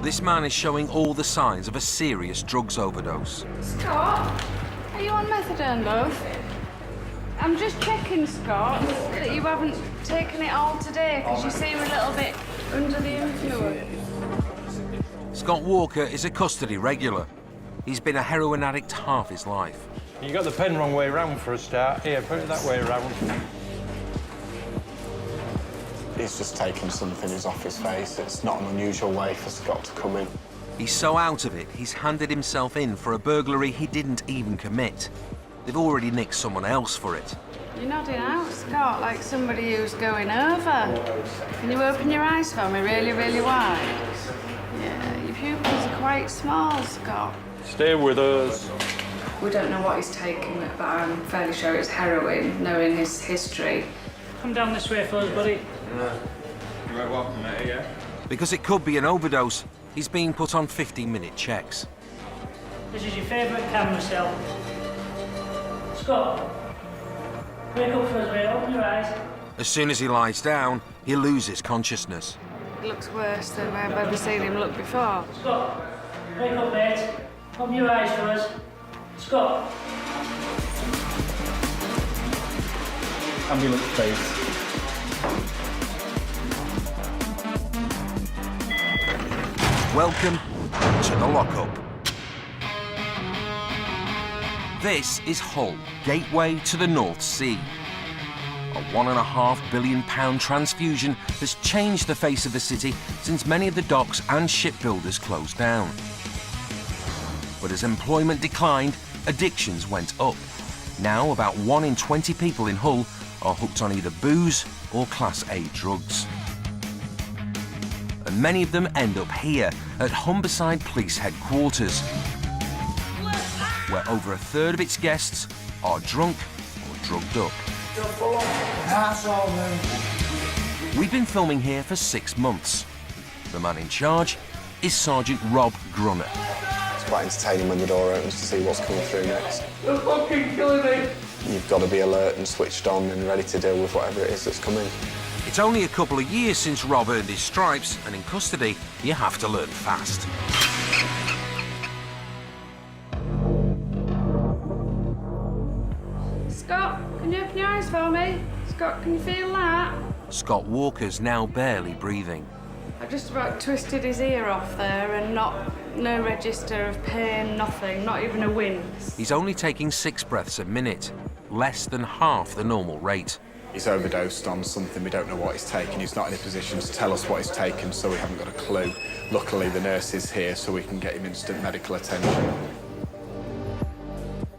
This man is showing all the signs of a serious drugs overdose. Scott, are you on methadone, love? I'm just checking, Scott, that you haven't taken it all today, because you seem a little bit under the influence. Scott Walker is a custody regular. He's been a heroin addict half his life. You got the pen wrong way round for a start. Here, put it that way around. He's just taken something who's off his face. It's not an unusual way for Scott to come in. He's so out of it, he's handed himself in for a burglary he didn't even commit. They've already nicked someone else for it. You're nodding out, Scott, like somebody who's going over. Can you open your eyes for me really, really wide? Yeah, your pupils are quite small, Scott. Stay with us. We don't know what he's taking, but I'm fairly sure it's heroin, knowing his history. Come down this way for us, buddy. You ain't welcome, mate, yeah? Because it could be an overdose, he's being put on 15-minute checks. This is your favourite camera cell. Scott, wake up for us, mate. Open your eyes. As soon as he lies down, he loses consciousness. It looks worse than I've ever seen him look before. Scott, wake up, mate. Open your eyes for us. Scott. Ambulance, please. Welcome to the lockup. This is Hull, gateway to the North Sea. A £1.5 billion transfusion has changed the face of the city since many of the docks and shipbuilders closed down. But as employment declined, addictions went up. Now about 1 in 20 people in Hull are hooked on either booze or Class A drugs. And many of them end up here at Humberside Police Headquarters, where over a third of its guests are drunk or drugged up. We've been filming here for 6 months. The man in charge is Sgt Grunner. It's quite entertaining when the door opens to see what's coming through next. You're fucking killing me. You've got to be alert and switched on and ready to deal with whatever it is that's coming. It's only a couple of years since Rob earned his stripes, and in custody, you have to learn fast. Scott, can you open your eyes for me? Scott, can you feel that? Scott Walker's now barely breathing. I just about twisted his ear off there and no register of pain, nothing, not even a wince. He's only taking 6 breaths a minute, less than half the normal rate. He's overdosed on something. We don't know what he's taken. He's not in a position to tell us what he's taken, so we haven't got a clue. Luckily, the nurse is here, so we can get him instant medical attention.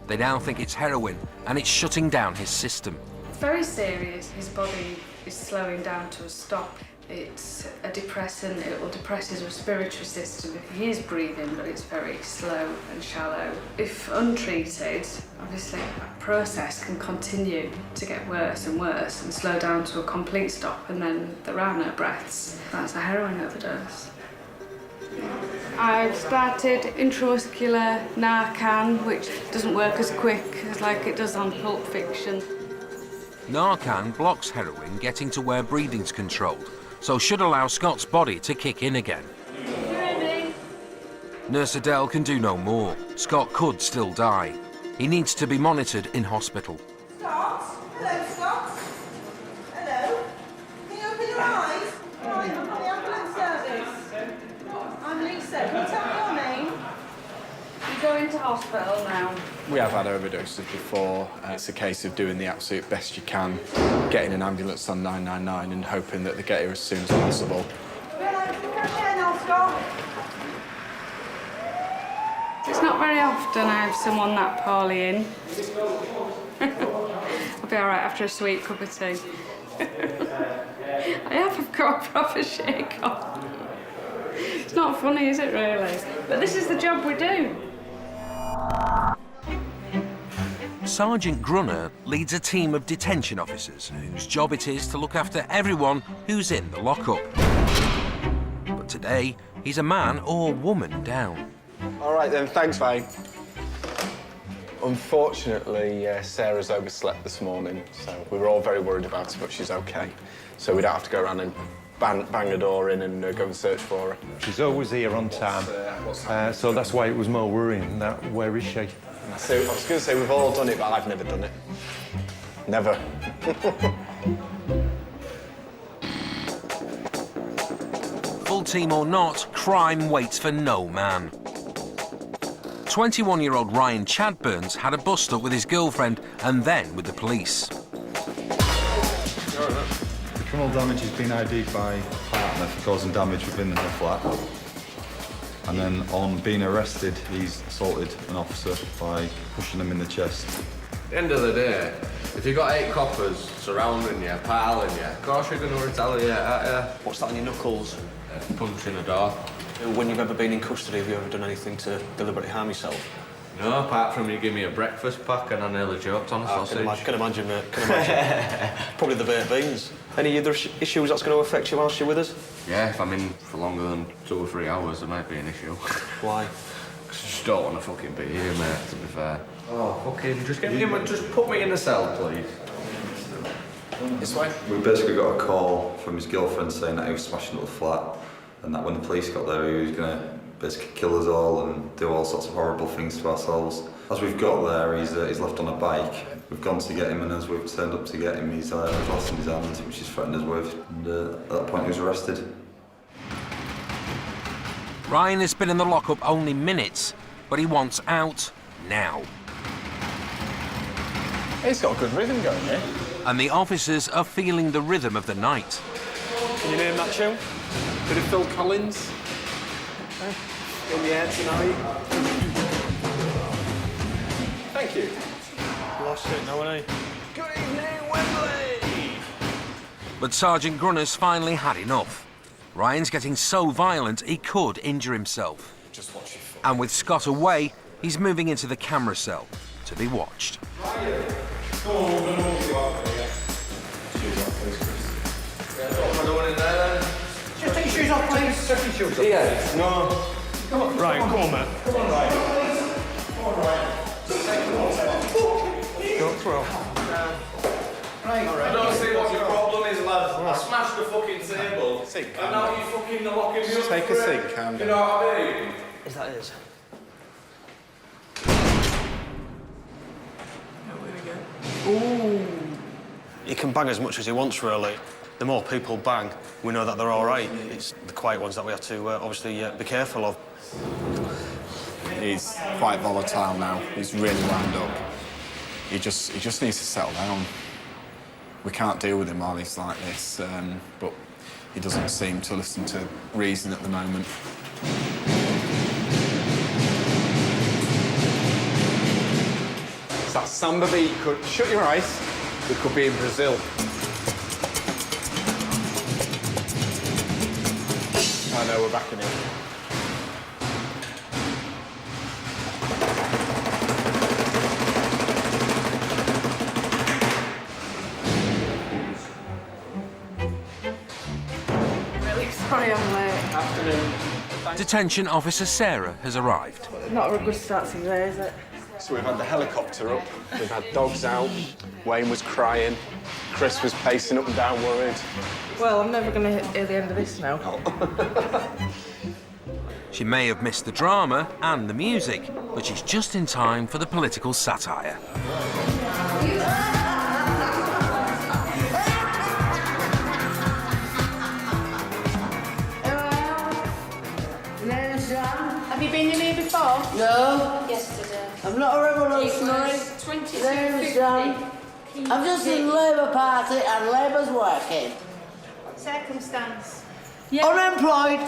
They now think it's heroin, and it's shutting down his system. It's very serious. His body is slowing down to a stop. It's a depressant. It will depress his respiratory system if he is breathing, but it's very slow and shallow. If untreated, obviously that process can continue to get worse and worse and slow down to a complete stop, and then there are no breaths. That's a heroin overdose. I've started intramuscular Narcan, which doesn't work as quick as like it does on Pulp Fiction. Narcan blocks heroin getting to where breathing's controlled, so should allow Scott's body to kick in again. You ready? Nurse Adele can do no more. Scott could still die. He needs to be monitored in hospital. Scott? Hello, Scott? Hello? Can you open your eyes? Right, I'm from the ambulance service. I'm Lisa. Can you tell me your name? You go into hospital now. We have had overdoses before. It's a case of doing the absolute best you can, getting an ambulance on 999 and hoping that they get here as soon as possible. Now, Scott. It's not very often I have someone that poorly in. I'll be all right after a sweet cup of tea. I've got a proper shake on. It's not funny, is it, really? But this is the job we do. Sgt Grunner leads a team of detention officers whose job it is to look after everyone who's in the lockup. But today, he's a man or woman down. All right then, thanks, mate. Unfortunately, Sarah's overslept this morning, so we were all very worried about her, but she's okay. So we don't have to go around and bang a door in and go and search for her. She's always here on time, so that's why it was more worrying that where is she? I was going to say we've all done it, but I've never done it. Never. Full team or not, crime waits for no man. 21-year-old Ryan Chadburns had a bust-up with his girlfriend and then with the police. The criminal damage has been ID'd by partner for causing damage within her flat. And then on being arrested, he's assaulted an officer by pushing him in the chest. At the end of the day, if you've got 8 coppers surrounding you, piling you, of course you're going to retaliate at you. What's that on your knuckles? Punching a door. When you've ever been in custody, have you ever done anything to deliberately harm yourself? No, apart from you give me a breakfast pack and I nearly choked on a sausage. Can imagine, mate. Can imagine. Probably the baked beans. Any other issues that's going to affect you whilst you're with us? Yeah, if I'm in for longer than 2 or 3 hours, there might be an issue. Why? 'Cause I just don't want to fucking be here, mate, to be fair. Oh, fucking, just put me in a cell, please. This way? We basically got a call from his girlfriend saying that he was smashing up the flat and that when the police got there, he was going to basically kill us all and do all sorts of horrible things to ourselves. As we've got there, he's left on a bike. We've gone to get him, and as we've turned up to get him, he's a glass in his hand, which he's threatened us with. And at that point, he was arrested. Ryan has been in the lockup only minutes, but he wants out now. He's got a good rhythm going here. And the officers are feeling the rhythm of the night. Can you name that tune? Bit of Phil Collins. In the air tonight. Thank you. Lost it now, ain't he? Good evening, Wembley! But Sgt Grunner's finally had enough. Ryan's getting so violent he could injure himself. Just watch your foot. And with Scott away, he's moving into the camera cell to be watched. Just take your shoes off, please. Take your shoes off. Yeah, no. Come on, Ryan, come on, man. Come on, Ryan. Don't throw. I don't see what your problem is, lads. I smashed the fucking table. And now you fucking locking me up. Take a seat, calm down. You know what I mean? Is that his? Ooh. He can bang as much as he wants, really. The more people bang, we know that they're all right. It's the quiet ones that we have to obviously be careful of. He's quite volatile now. He's really wound up. He just needs to settle down. We can't deal with him while he's like this, but he doesn't seem to listen to reason at the moment. It's that samba beat. Shut your eyes. We could be in Brazil. I know, we're back in it. Really sorry I'm late. Afternoon. Detention officer Sarah has arrived. Not a good start to the day, is it? So we've had the helicopter up, we've had dogs out, Wayne was crying, Chris was pacing up and down worried. Well, I'm never going to hear the end of this now. She may have missed the drama and the music, but she's just in time for the political satire. Have you been in here before? No, Yesterday. I'm not a revolutionary. It was 22.50. I'm just in the Labour Party and Labour's working. Circumstance. Unemployed.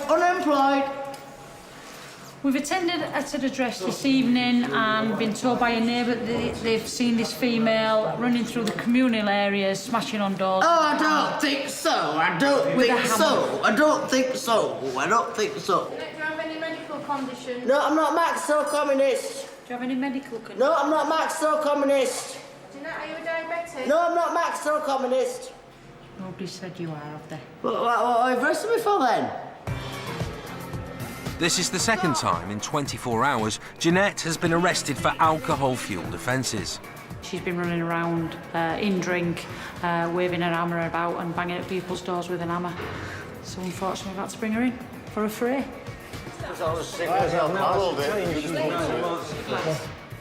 We've attended at an address this evening and been told by a neighbour that they've seen this female running through the communal areas, smashing on doors. Oh, I don't think so. I don't think so. I don't think so. Do you have any medical condition? No, I'm not Marxist-Communist. Do you have any medical condition? No, I'm not Marxist-Communist. Are you a diabetic? No, I'm not Marxist-Communist. Nobody said you are, have they? What have you arrested me for then? This is the second time in 24 hours Jeanette has been arrested for alcohol-fuelled offences. She's been running around in drink, waving her hammer about and banging at people's doors with an hammer. So unfortunately, we've had to bring her in for a fray. I was sick as hell, a little bit.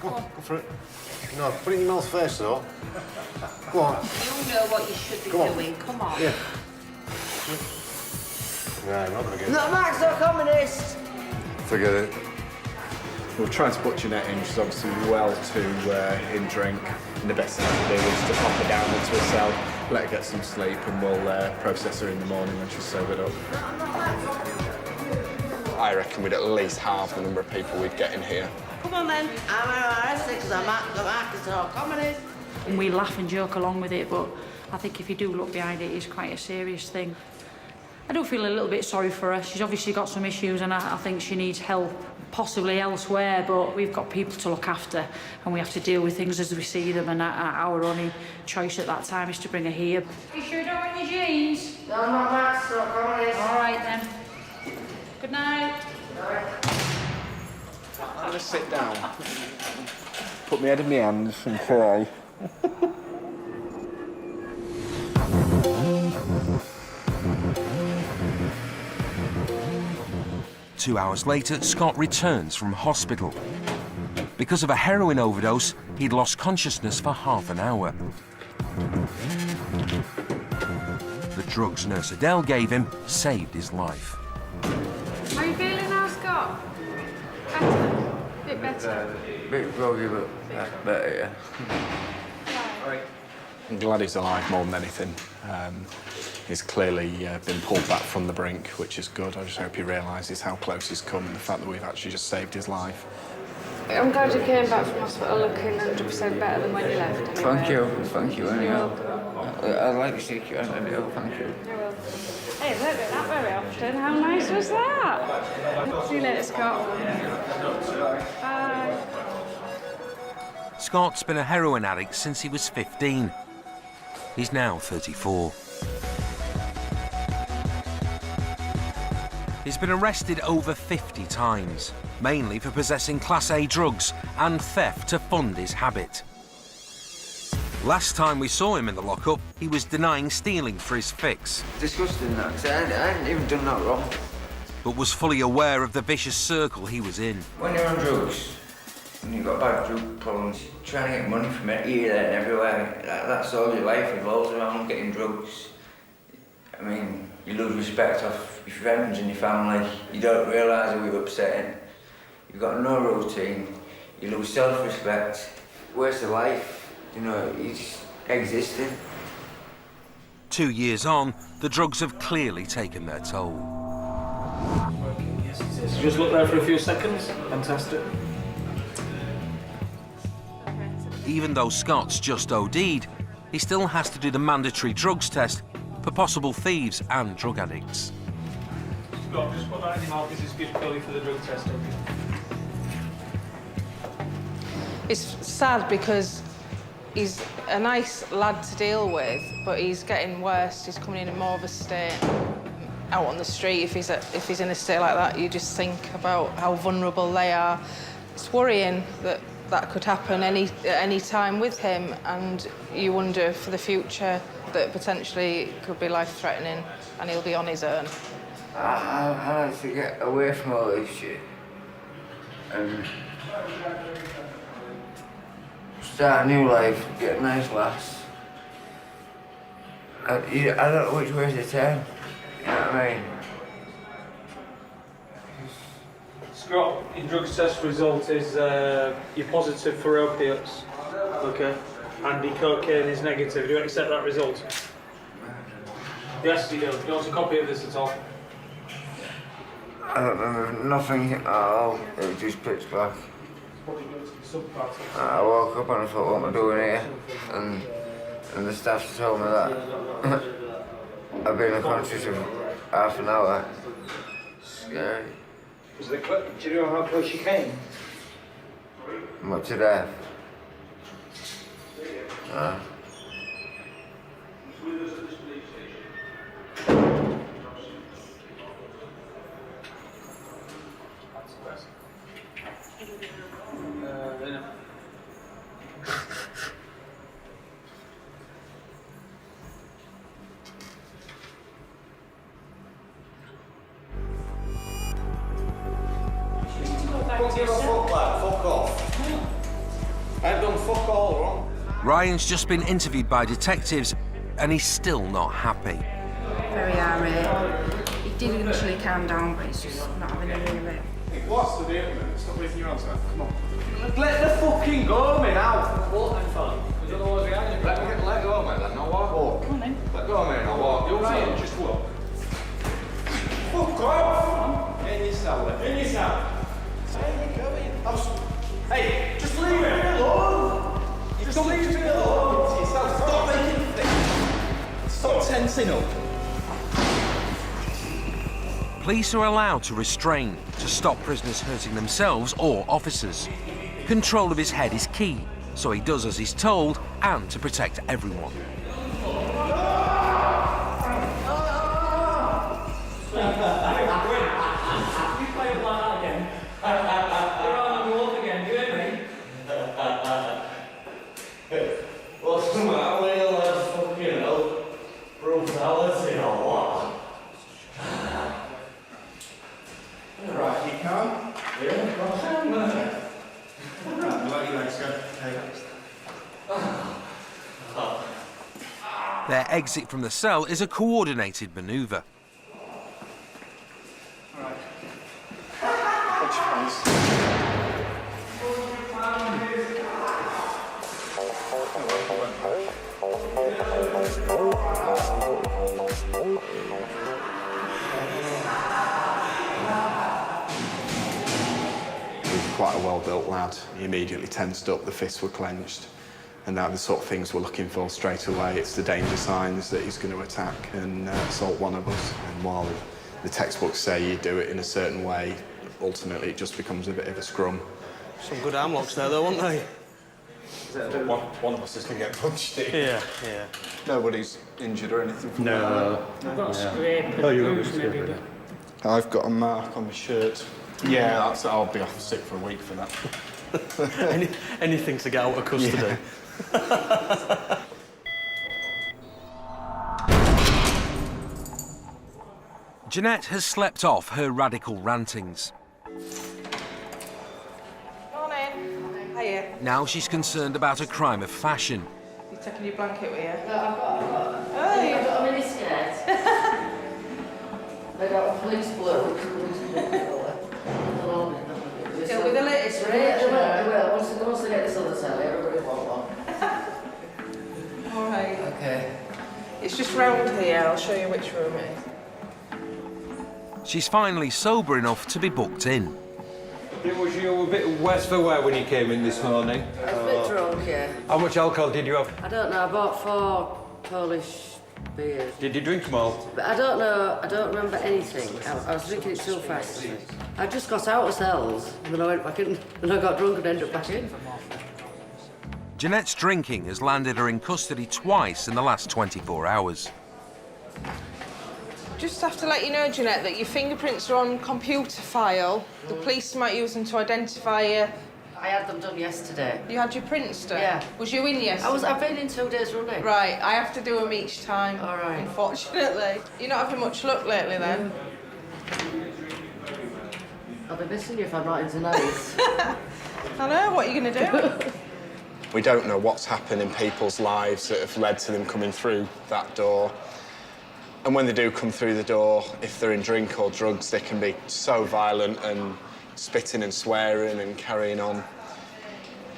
Go on, go for it. No, put it in your mouth first, though. Go on. You know what you should be doing. Come on. Yeah. Yeah, I'm not gonna get it. Not Max, not communist! Forget it. We'll try to put Jeanette in. She's obviously well too in drink. And the best thing to do is to pop her down into a cell, let her get some sleep, and we'll process her in the morning when she's sobered up. I reckon we'd at least halve the number of people we'd get in here. Come on then. I'm arrested because I'm Marcus or communist. And we laugh and joke along with it, but I think if you do look behind it, it's quite a serious thing. I do feel a little bit sorry for her. She's obviously got some issues and I think she needs help, possibly elsewhere, but we've got people to look after and we have to deal with things as we see them, and our only choice at that time is to bring her here. You sure you don't want your jeans? No, not Max, not communist. All right then. Good night. I'm gonna sit down, put my head in my hands and cry. 2 hours later, Scott returns from hospital. Because of a heroin overdose, he'd lost consciousness for half an hour. The drugs Nurse Adele gave him saved his life. How are you feeling now, Scott? Better? A bit better? Bit groggy, but better, yeah. I'm glad he's alive more than anything. He's clearly been pulled back from the brink, which is good. I just hope he realises how close he's come and the fact that we've actually just saved his life. I'm glad you came back from hospital looking 100% better than when you left. Anyway. Thank you, anyhow. I'd like to shake your hand, anyhow, thank you. I will. Hey, I don't do that very often. How nice was that? See you later, Scott. Bye. Scott's been a heroin addict since he was 15. He's now 34. He's been arrested over 50 times, mainly for possessing Class A drugs and theft to fund his habit. Last time we saw him in the lockup, he was denying stealing for his fix. Disgusting, that, 'cause I hadn't even done that wrong. But was fully aware of the vicious circle he was in. When you're on drugs, and you've got bad drug problems, you're trying to get money from it here, there and everywhere. That's all your life revolves around, getting drugs. I mean, you lose respect off your friends and your family. You don't realise how you're upsetting. You've got no routine. You lose self-respect. Where's the life? You know, you're just existing. 2 years on, the drugs have clearly taken their toll. Yes, it is. Just look there for a few seconds. Fantastic. Even though Scott's just OD'd, he still has to do the mandatory drugs test for possible thieves and drug addicts. Scott, just put that in your mouth. This is good purely for the drug test. It's sad because he's a nice lad to deal with, but he's getting worse. He's coming in more of a state. Out on the street, if he's in a state like that, you just think about how vulnerable they are. It's worrying that that could happen at any time with him, and you wonder for the future that potentially it could be life-threatening and he'll be on his own. I like to get away from all this shit and start a new life, get a nice lass. I don't know which way to turn, you know what I mean? Scott, your drugs test result is you're positive for opiates. Okay. And the cocaine is negative. Do you accept that result? Yes, you do. Do you want a copy of this at all? I don't remember nothing at all. It was just pitch black. I woke up and I thought, what am I doing here? And the staff told me that I've been unconscious for half an hour. Scary. Do you know how close you came? What, to death? don't give a fuck, lad. Fuck off. I have done fuck all wrong. Ryan's just been interviewed by detectives and he's still not happy. Very irate. He did initially calm down, but he's just not having any of it. What's the deal, man? Stop raising your hands, man. Come on. Let the fucking go, me now. What then, fella? Let go, mate, then. I'll walk. Come on, then. Let go, mate, I'll walk. You're right, just walk. Fuck off! In your cell, then. In your cell. Hey, just leave me alone! Just leave me alone! Stop making things! Stop tensing up! Police are allowed to restrain, to stop prisoners hurting themselves or officers. Control of his head is key, so he does as he's told and to protect everyone. What's the matter with you, lad? Fucking hell. Brutality or what? Right, you can? Yeah, of course I am. Right, let you guys go. Their exit from the cell is a coordinated manoeuvre. Alright. Put your hands. Quite a well-built lad. He immediately tensed up, the fists were clenched, and that the sort of things we're looking for straight away. It's the danger signs that he's going to attack and assault one of us. And while the textbooks say you do it in a certain way, ultimately it just becomes a bit of a scrum. Some good arm locks there, though, weren't they? One of us is going to get punched in. Yeah, yeah. Nobody's injured or anything from that? No. I've got a scrape and Oh, you've got a bruise, scrape, maybe, yeah. but... I've got a mark on my shirt. Yeah, I'll be off sick for a week for that. Anything to get out of custody. Yeah. Jeanette has slept off her radical rantings. Morning. Hiya. Now she's concerned about a crime of fashion. You taking your blanket with you? No, I've got Oh, a mini skirt. I got a police blue. Still with the latest range? Well, once they get this other telly, everybody want one. All right. Okay. It's just round here. I'll show you which room it is. She's finally sober enough to be booked in. Was you a bit worse for wear when you came in this morning? I was a bit drunk, yeah. How much alcohol did you have? I don't know, I bought 4 Polish beers. Did you drink them all? But I don't know, I don't remember anything. I was drinking it so fast. I just got out of cells, and then I went back in, and I got drunk and ended up back in. Jeanette's drinking has landed her in custody twice in the last 24 hours. Just have to let you know, Jeanette, that your fingerprints are on computer file. The police might use them to identify you. I had them done yesterday. You had your prints done? Yeah. Was you in yesterday? I've been in 2 days running. Right, I have to do them each time. All right. Unfortunately. You're not having much luck lately, then? I'll be missing you if I'm not in tonight. I know, what are you going to do? We don't know what's happened in people's lives that have led to them coming through that door. And when they do come through the door, if they're in drink or drugs, they can be so violent and spitting and swearing and carrying on.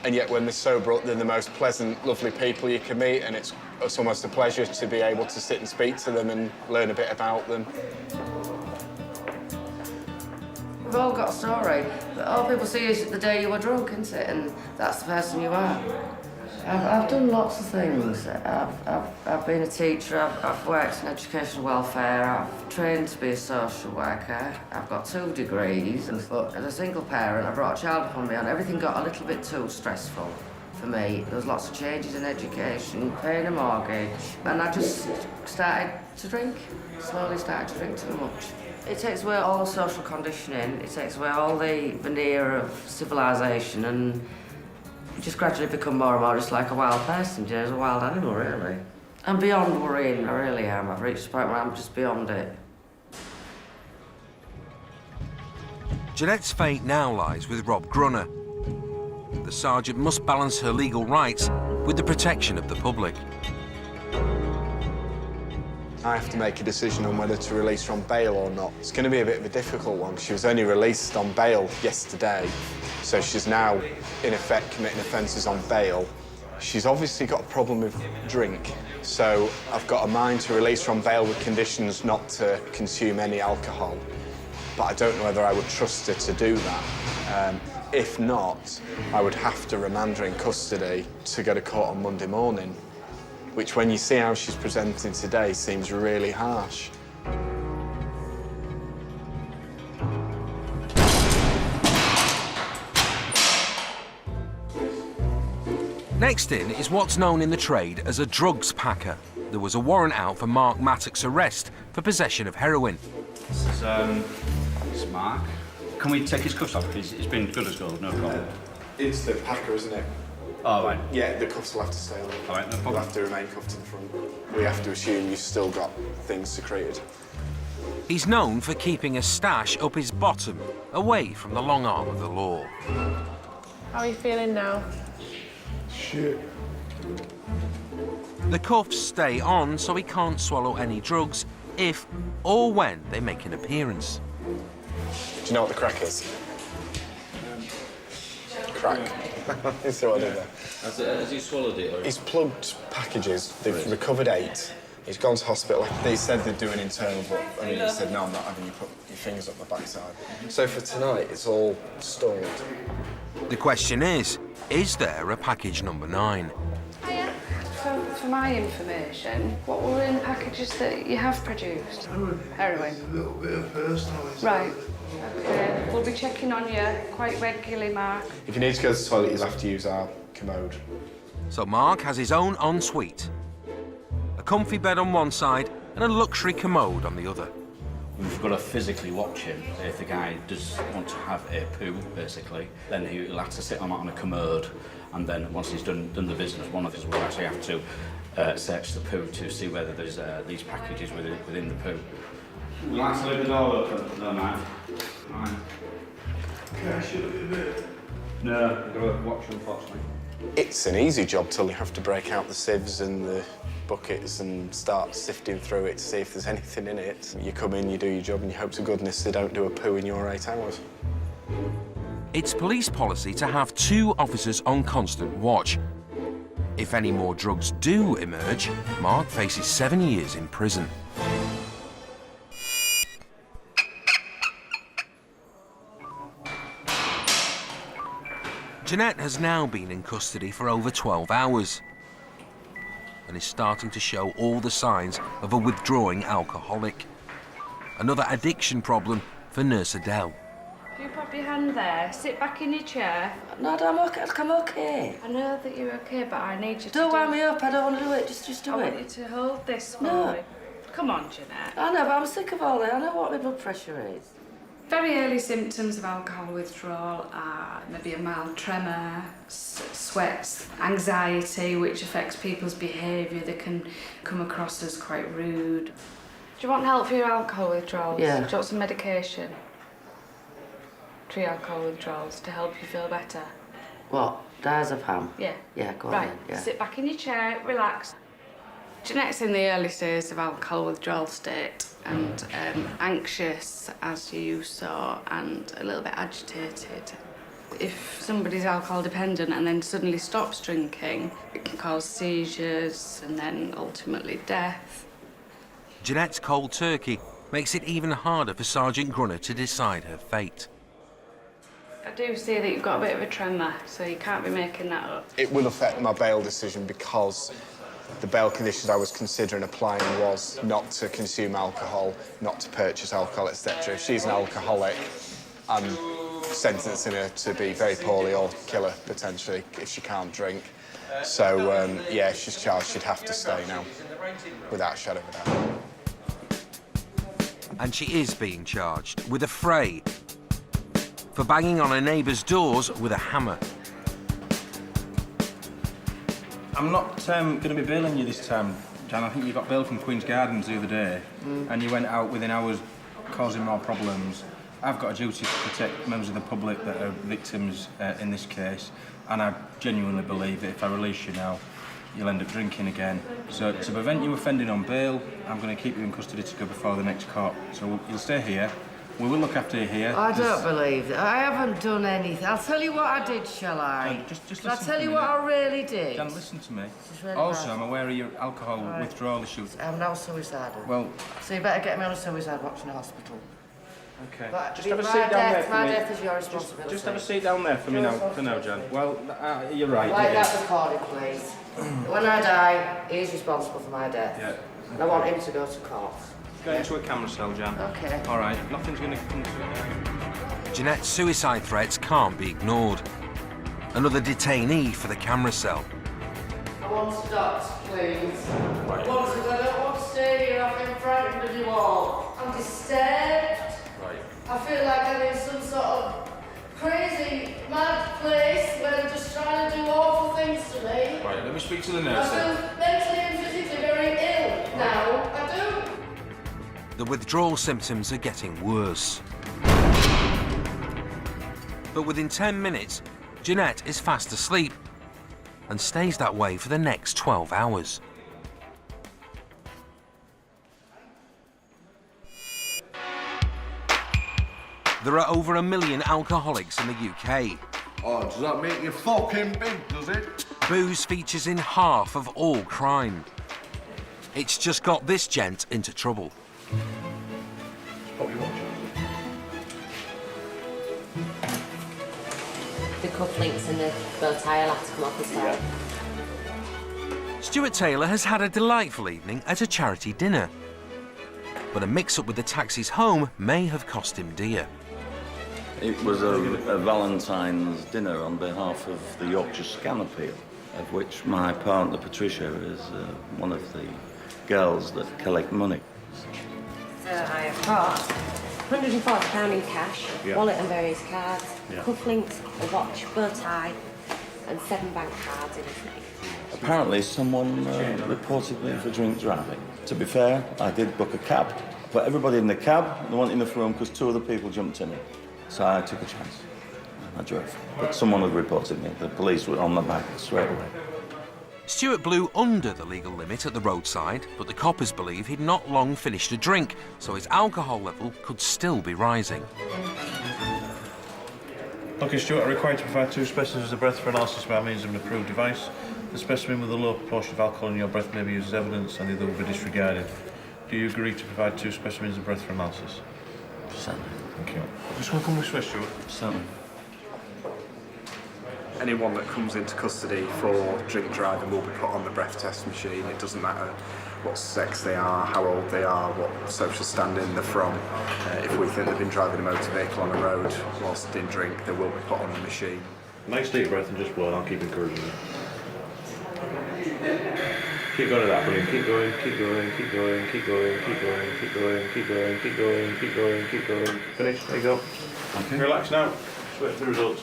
And yet when they're sober up, they're the most pleasant, lovely people you can meet, and it's almost a pleasure to be able to sit and speak to them and learn a bit about them. We've all got a story, but all people see is the day you were drunk, isn't it? And that's the person you are. I've done lots of things. I've been a teacher, I've worked in educational welfare, I've trained to be a social worker, I've got 2 degrees, but as a single parent, I brought a child up on my own. Everything got a little bit too stressful for me. There was lots of changes in education, paying a mortgage, and I just started to drink, slowly started to drink too much. It takes away all social conditioning, it takes away all the veneer of civilisation, and you just gradually become more and more just like a wild person, you know, as a wild animal, really. I'm beyond worrying, I really am. I've reached a point where I'm just beyond it. Jeanette's fate now lies with Rob Grunner. The sergeant must balance her legal rights with the protection of the public. I have to make a decision on whether to release her on bail or not. It's going to be a bit of a difficult one. She was only released on bail yesterday, so she's now, in effect, committing offences on bail. She's obviously got a problem with drink, so I've got a mind to release her on bail with conditions not to consume any alcohol. But I don't know whether I would trust her to do that. If not, I would have to remand her in custody to go to court on Monday morning, which, when you see how she's presenting today, seems really harsh. Next in is what's known in the trade as a drugs packer. There was a warrant out for Mark Mattock's arrest for possession of heroin. This is Mark. Can we take his cuffs off? He's been good as gold, no problem. It's the packer, isn't it? Oh, right. Yeah, the cuffs will have to stay on. All right, no problem. You'll have to remain cuffed in the front. We have to assume you've still got things secreted. He's known for keeping a stash up his bottom, away from the long arm of the law. How are you feeling now? Shit. The cuffs stay on so he can't swallow any drugs if or when they make an appearance. Do you know what the crack is? Crack. Is what I did there. Has he swallowed it? Or? He's plugged packages. They've recovered 8. He's gone to hospital. They said they'd do an internal, but I mean, he said, no, I'm not having you put your fingers up my backside. So for tonight, it's all stalled. The question is there a package number 9? Hiya. For my information, what were in the packages that you have produced? Heroin. A little bit of personalised. Right. Okay. We'll be checking on you quite regularly, Mark. If you need to go to the toilet, you'll have to use our commode. So Mark has his own ensuite. A comfy bed on one side and a luxury commode on the other. We've got to physically watch him. If the guy does want to have a poo, basically, then he'll have to sit on a commode, and then once he's done the business, one of us will actually have to search the poo to see whether there's these packages within the poo. We'd like to leave the door open, no, man. Right. Can I shut it a bit? No, we've got to watch, unfortunately. It's an easy job till you have to break out the sieves and the buckets and start sifting through it to see if there's anything in it. You come in, you do your job, and you hope to goodness they don't do a poo in your 8 hours. It's police policy to have 2 officers on constant watch. If any more drugs do emerge, Mark faces 7 years in prison. Jeanette has now been in custody for over 12 hours and is starting to show all the signs of a withdrawing alcoholic. Another addiction problem for Nurse Adele. If you pop your hand there, sit back in your chair. No, I'm okay. I know that you're okay, but I need you to Don't wind me up, I don't want to do it, just do I it. want you to hold this for No. me. Come on, Jeanette. I know, but I'm sick of all that. I know what my blood pressure is. Very early symptoms of alcohol withdrawal are maybe a mild tremor, sweats, anxiety, which affects people's behaviour. They can come across as quite rude. Do you want help for your alcohol withdrawals? Yeah. Do you want some medication? For your alcohol withdrawals to help you feel better? What? Diazepam? Yeah. Yeah, go on Right, then, yeah. sit back in your chair, relax. Jeanette's in the early stages of alcohol withdrawal state and anxious, as you saw, and a little bit agitated. If somebody's alcohol dependent and then suddenly stops drinking, it can cause seizures and then ultimately death. Jeanette's cold turkey makes it even harder for Sgt Grunner to decide her fate. I do see that you've got a bit of a tremor, so you can't be making that up. It will affect my bail decision because the bail conditions I was considering applying was not to consume alcohol, not to purchase alcohol, etc. If she's an alcoholic, I'm sentencing her to be very poorly or kill her, potentially, if she can't drink. So, yeah, if she's charged, she'd have to stay now, without a shadow of a doubt. And she is being charged with a fray for banging on her neighbours' doors with a hammer. I'm not going to be bailing you this time, Jan. I think you got bailed from Queen's Gardens the other day, and you went out within hours causing more problems. I've got a duty to protect members of the public that are victims in this case, and I genuinely believe that if I release you now, you'll end up drinking again. So to prevent you offending on bail, I'm going to keep you in custody to go before the next court. So you'll stay here. We will look after you here. I don't believe that. I haven't done anything. I'll tell you what I did, shall I? Jan, just I'll tell you what I really did. Jan, listen to me. Really also, bad. I'm aware of your alcohol withdrawal issues. I'm now suicidal. Well... So you better get me on a suicide watch in the hospital. Okay. But Just have a seat down there for my me. death is your responsibility. Just have a seat down there for me now, Jan. Well, you're right. Like that recording, please. When I die, he's responsible for my death. Yeah. And I want him to go to court. Go into a camera cell, Jan. Okay. All right, nothing's going to come to it. Jeanette's suicide threats can't be ignored. Another detainee for the camera cell. I want stops, please. I don't want to stay here. I've been frightened of you all. I'm disturbed. I feel like I'm in some sort of crazy, mad place where they're just trying to do awful things to me. Right, let me speak to the I nurse then. feel mentally and physically very ill now. I do. The withdrawal symptoms are getting worse. But within 10 minutes, Jeanette is fast asleep and stays that way for the next 12 hours. There are over 1 million alcoholics in the UK. Oh, does that make you fucking big, does it? Booze features in half of all crime. It's just got this gent into trouble. The cufflinks and the bow tie will have to come off as well. Stuart Taylor has had a delightful evening at a charity dinner. But a mix-up with the taxis home may have cost him dear. It was a Valentine's dinner on behalf of the Yorkshire Scam Appeal, of which my partner Patricia is one of the girls that collect money. So I have got £140 in cash, Yeah. wallet and various cards, Yeah. cufflinks, a watch, bow tie, and 7 bank cards in his name. Apparently someone reported me for drink driving. To be fair, I did book a cab. Put everybody in the cab, they weren't enough room because 2 other people jumped in it. So I took a chance. I drove. But someone had reported me. The police were on my back straight away. Stuart blew under the legal limit at the roadside, but the coppers believe he'd not long finished a drink, so his alcohol level could still be rising. OK, Stuart, I'm required to provide 2 specimens of breath for analysis by means of an approved device. The specimen with a low proportion of alcohol in your breath may be used as evidence and the other will be disregarded. Do you agree to provide 2 specimens of breath for analysis? Certainly. Thank you. Just want to come this way, Stuart. Certainly. Anyone that comes into custody for drink driving will be put on the breath test machine. It doesn't matter what sex they are, how old they are, what social standing they're from. If we think they've been driving a motor vehicle on a road whilst in drink, they will be put on the machine. Nice deep breath and just blow, and I'll keep encouraging you. Keep going at that, brilliant. Keep going, keep going, keep going, keep going, keep going, keep going, keep going, keep going, keep going, keep going. Finish, there you go. Okay. Relax now. Just wait for the results.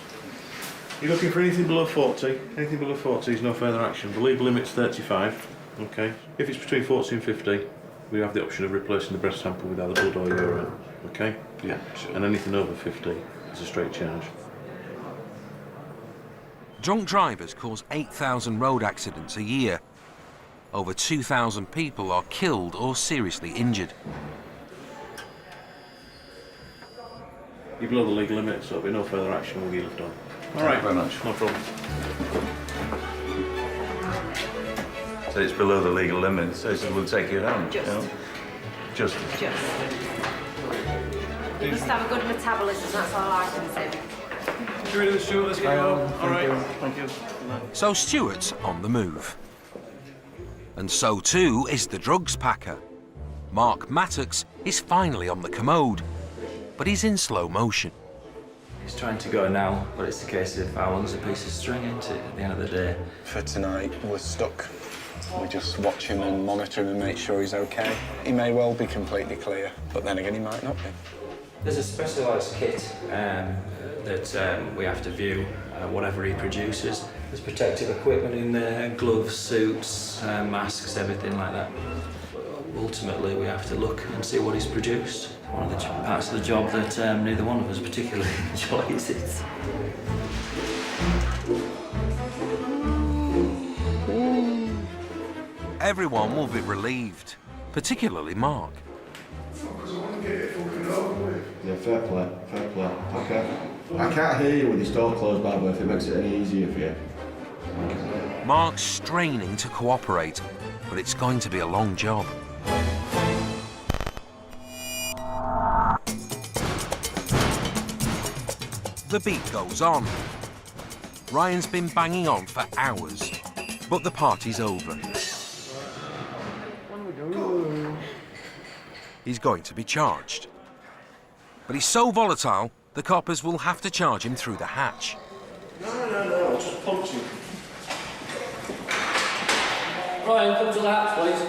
You're looking for anything below 40. Anything below 40 is no further action. The legal limit's 35. Okay. If it's between 40 and 50, we have the option of replacing the breath sample with either blood or urine. Okay? Yeah, sure. And anything over 50 is a straight charge. Drunk drivers cause 8,000 road accidents a year. Over 2,000 people are killed or seriously injured. You're below the legal limit, so there'll be no further action. We'll get left on. All right. Thank you very much. No problem. So it's below the legal limit, so we'll take you home. Just. You know? Just. You must have a good metabolism, that's all I can say. Get rid of the Stuart, let's get you home. All right. Thank you. So Stuart's on the move. And so too is the drugs packer. Mark Mattox is finally on the commode, but he's in slow motion. He's trying to go now, but it's a case of how long's a piece of string, isn't it, at the end of the day? For tonight, we're stuck. We just watch him and monitor him and make sure he's okay. He may well be completely clear, but then again, he might not be. There's a specialised kit that we have to view whatever he produces. There's protective equipment in there, gloves, suits, masks, everything like that. Ultimately, we have to look and see what he's produced. one of the parts of the job that neither one of us particularly enjoys it. Everyone will be relieved, particularly Mark. Because I want to get it fucking over with. Yeah, fair play, fair play. Okay. I can't hear you with your door closed, by the way, if it makes it any easier for you. Mark's straining to cooperate, but it's going to be a long job. The beat goes on. Ryan's been banging on for hours, but the party's over. He's going to be charged. But he's so volatile, the coppers will have to charge him through the hatch. No, just punch him. Ryan, come to the hatch, please.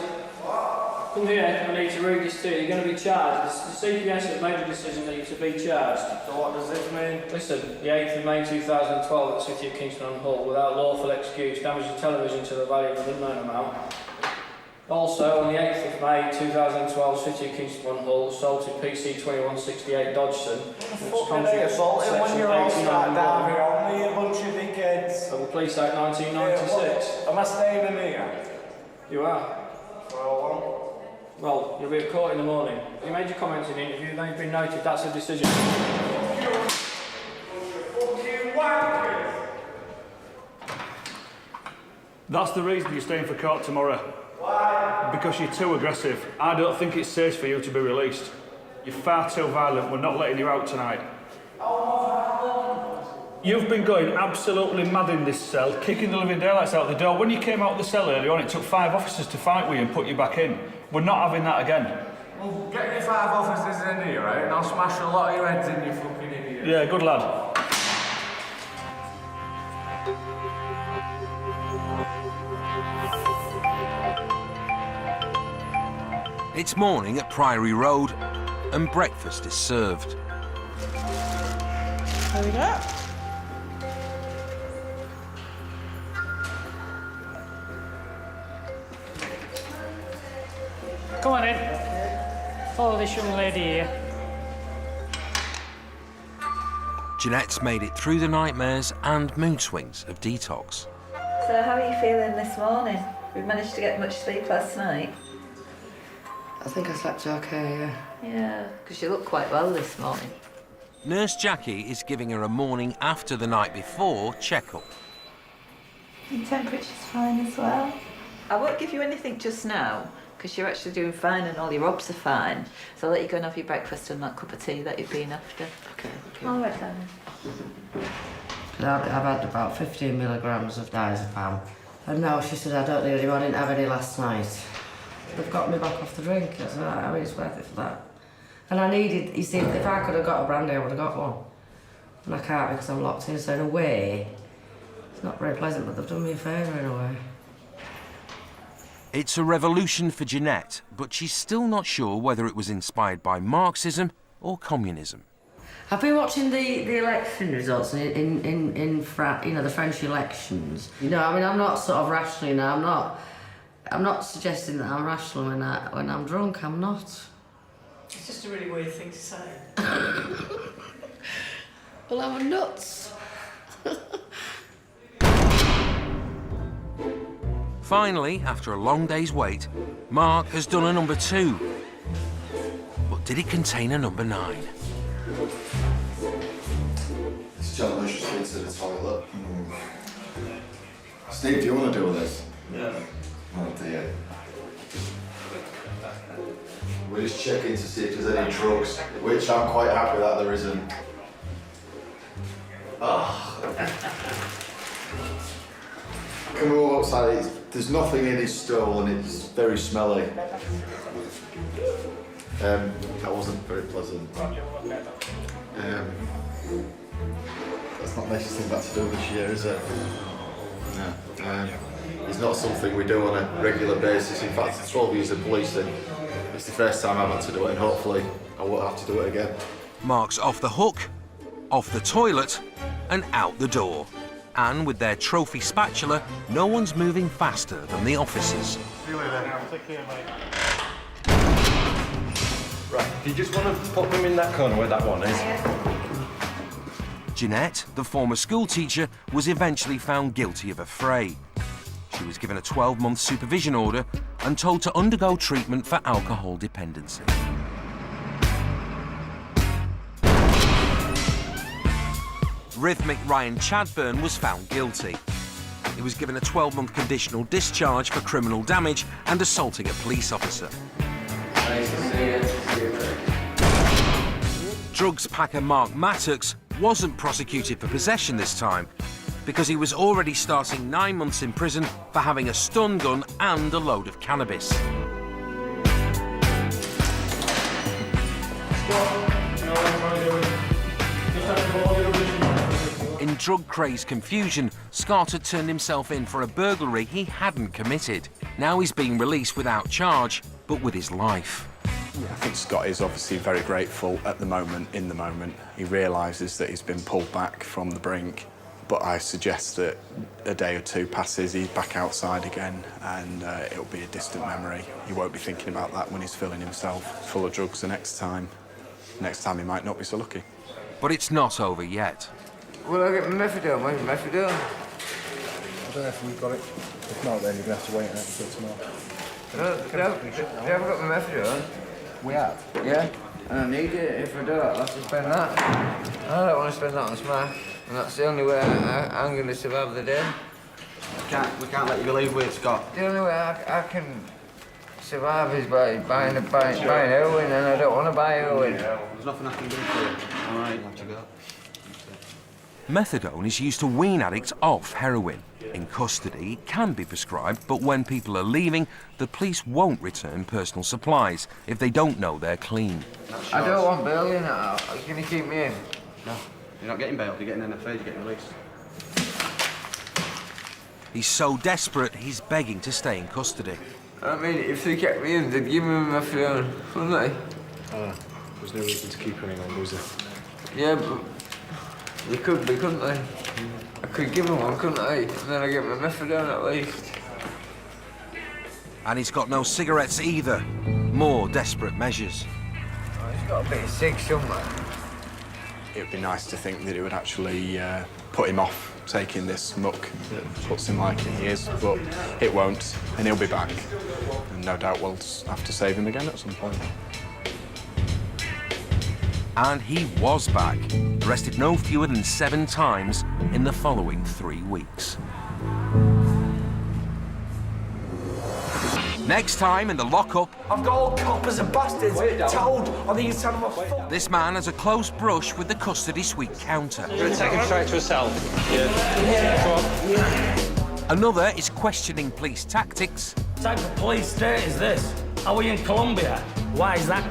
Come here, I need to read this to you. You're going to be charged. The CPS has made a decision that you're to be charged. So what does this mean? Listen, the 8th of May 2012 at the City of Kingston on Hull, without lawful excuse, damaged the television to the value of an unknown amount. Also, on the 8th of May 2012, City of Kingston on Hull, assaulted PC 2168 Dodgson. Fucking assaulting when you're all start diving on me, a bunch of dickheads. Of the Police Act 1996. Am I staying in here? You are. For how long? Well, you'll be at court in the morning. You made your comments in the interview, they've been noted, that's a decision. That's the reason you're staying for court tomorrow. Why? Because you're too aggressive. I don't think it's safe for you to be released. You're far too violent. We're not letting you out tonight. You've been going absolutely mad in this cell, kicking the living daylights out the door. When you came out of the cell earlier on, it took 5 officers to fight with you and put you back in. We're not having that again. Well, get your 5 officers in here, right? And I'll smash a lot of your heads in, you fucking idiot. Yeah, good lad. It's morning at Priory Road, and breakfast is served. There we go. Come on in. Follow this young lady here. Jeanette's made it through the nightmares and mood swings of detox. So how are you feeling this morning? We've managed to get much sleep last night. I think I slept okay, yeah. Yeah, because you look quite well this morning. Nurse Jackie is giving her a morning after the night before checkup. Your temperature's fine as well. I won't give you anything just now, because you're actually doing fine and all your obs are fine. So I'll let you go and have your breakfast and that cup of tea that you've been after. Okay, okay. All right, then. I've had about 15 milligrams of diazepam. And now she said I don't need any, I didn't have any last night. They've got me back off the drink. I said, I mean, it's worth it for that. And I needed, you see, if I could have got a brandy, I would have got one. And I can't because I'm locked in, so in a way, it's not very pleasant, but they've done me a favour in a way. It's a revolution for Jeanette, but she's still not sure whether it was inspired by Marxism or communism. I've been watching the election results in France, you know, the French elections. You know, I mean, I'm not sort of rational, you know, I'm not suggesting that I'm rational when I'm drunk, I'm not. It's just a really weird thing to say. Well, I'm nuts. Finally, after a long day's wait, Mark has done a number 2. But did it contain a number 9? This gentleman just been to the toilet. Steve, do you want to do this? Yeah. Oh dear. We're just checking to see if there's any drugs, which I'm quite happy that there isn't. Come on outside, there's nothing in his stool and it's very smelly. That wasn't very pleasant. That's not nice thing back to do this year, is it? No. It's not something we do on a regular basis. In fact, 12 years of policing, it's the first time I've had to do it, and hopefully I won't have to do it again. Mark's off the hook, off the toilet, and out the door. And with their trophy spatula, no one's moving faster than the officers. See you later. Take care, mate. Right, if you just want to put them in that corner where that one is. Jeanette, the former schoolteacher, was eventually found guilty of a fray. She was given a 12-month supervision order and told to undergo treatment for alcohol dependency. Rhythmic Ryan Chadburn was found guilty. He was given a 12-month conditional discharge for criminal damage and assaulting a police officer. Nice to see you. Drugs packer Mark Mattox wasn't prosecuted for possession this time because he was already starting 9 months in prison for having a stun gun and a load of cannabis. In drug-crazed confusion, Scott had turned himself in for a burglary he hadn't committed. Now he's being released without charge, but with his life. I think Scott is obviously very grateful at the moment, in the moment. He realises that he's been pulled back from the brink, but I suggest that a day or two passes, he's back outside again, and it'll be a distant memory. He won't be thinking about that when he's feeling himself full of drugs the next time. Next time he might not be so lucky. But it's not over yet. Will I get my methadone? Where's my methadone? I don't know if we've got it. If not, then you're going to have to wait until tomorrow. They haven't got my methadone. We have? Yeah, and I need it. If I don't, I'll have to spend that. I don't want to spend that on smash, and that's the only way I'm going to survive the day. We can't let you leave with Scott. The only way I can survive is by buying heroin, and I don't want to buy heroin. There's nothing I can do for you. All right, you have to go. Methadone is used to wean addicts off heroin. In custody, it can be prescribed, but when people are leaving, the police won't return personal supplies if they don't know they're clean. I don't want bail in it. Can you keep me in? No, you're not getting bail. You're getting NFA, you're getting released. He's so desperate, he's begging to stay in custody. I mean, if they kept me in, they'd give me my phone, wouldn't they? There's no reason to keep her any longer, was there? Yeah, but they could be, couldn't they? I could give them one, couldn't I? And then I get my methadone at least. And he's got no cigarettes either. More desperate measures. Oh, he's got a bit of cig somewhere. It would be nice to think that it would actually put him off taking this muck that puts him like he is, but it won't, and he'll be back. And no doubt we'll have to save him again at some point. And he was back, arrested no fewer than 7 times in the following 3 weeks. Next time in the lockup, I've got all coppers and bastards told on the inside of my foot. This man has a close brush with the custody suite counter. You're going to take him straight to a cell? Yeah. Come on. Another is questioning police tactics. What type of police state is this? Are we in Colombia? Why is that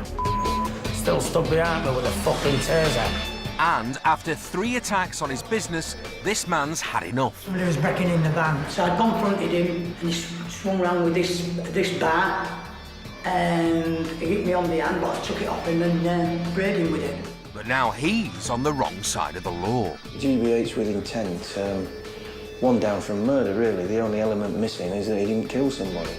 still stuck behind me with a fucking taser? And after 3 attacks on his business, this man's had enough. Somebody was breaking in the van, so I confronted him and he swung around with this bat and he hit me on the hand, but I took it off him and sprayed him with it. But now he's on the wrong side of the law. GBH with intent, one down from murder really. The only element missing is that he didn't kill somebody.